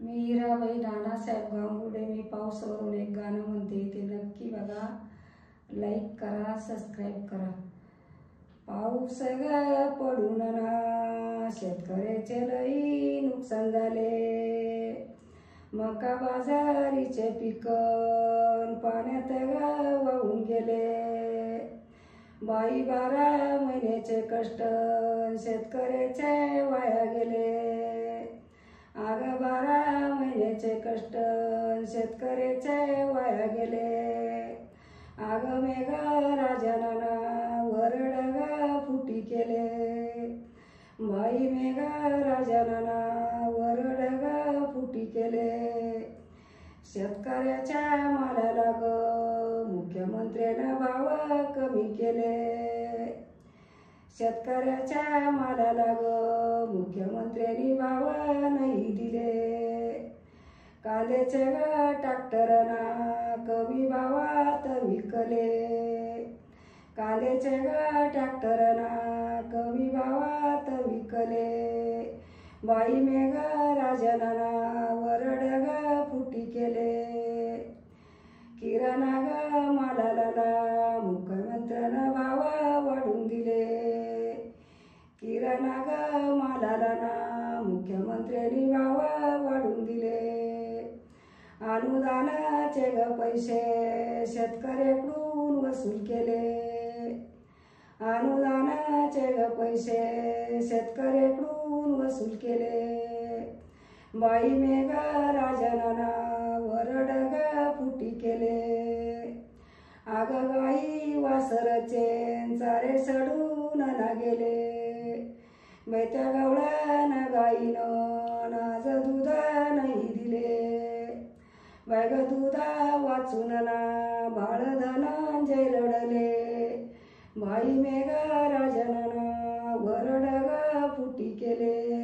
मी हिराबाई नानासाहेब गांगुर्डे. मी पावसावरून एक गाणं म्हणते, ते नक्की बघा, लाईक करा, सबस्क्राईब करा. पाऊस ग पडून ना शेतकऱ्याचे लई नुकसान झाले. मका बाजारीचे पिकं पाण्यात ग वाहून गेले. बाई 12 महिन्याचे कष्ट शेतकऱ्याचे वाया गेले. आग 12 महिन्याचे कष्ट शेतकऱ्याचे वाया गेले. आग मेघ राजाना वरड ग फुटी केले. बाई मेघ राजाना वरड ग फुटी केले. शेतकऱ्याच्या मालाला ग मुख्यमंत्र्यानं भाव कमी केले. शेतकऱ्याच्या मालाला ग मुख्यमंत्र्यांनी भाव नाही दिले. कांद्याचे ग ट्रॅक्टरना कमी भावात विकले. कांद्याचे ग ट्रॅक्टरना कमी भावात विकले. बाई मेघ राजाना वरड ग फुटी केले. किराणा ग मालाला मुख्यमंत्र्यानं भाव वाढून दिले. किराणा ग मालाला मुख्यमंत्र्यांनी भाव वाढून दिले. अनुदानाचे ग पैसे शेतकऱ्याकडून वसूल केले. अनुदानाचे ग पैसे शेतकऱ्याकडून वसूल केले. बाई मेघ राजाना वरड ग फुटी केले. आग गाई वासरचे चारे सडून ना गेले. बैत्या गवळ्यानं गाईनं नाज दूध नाही दिले. बाय ग दुधा वाचून ना बाळ धनंजय रडले. बाई मेघ राजाना वरड ग फुटी केले.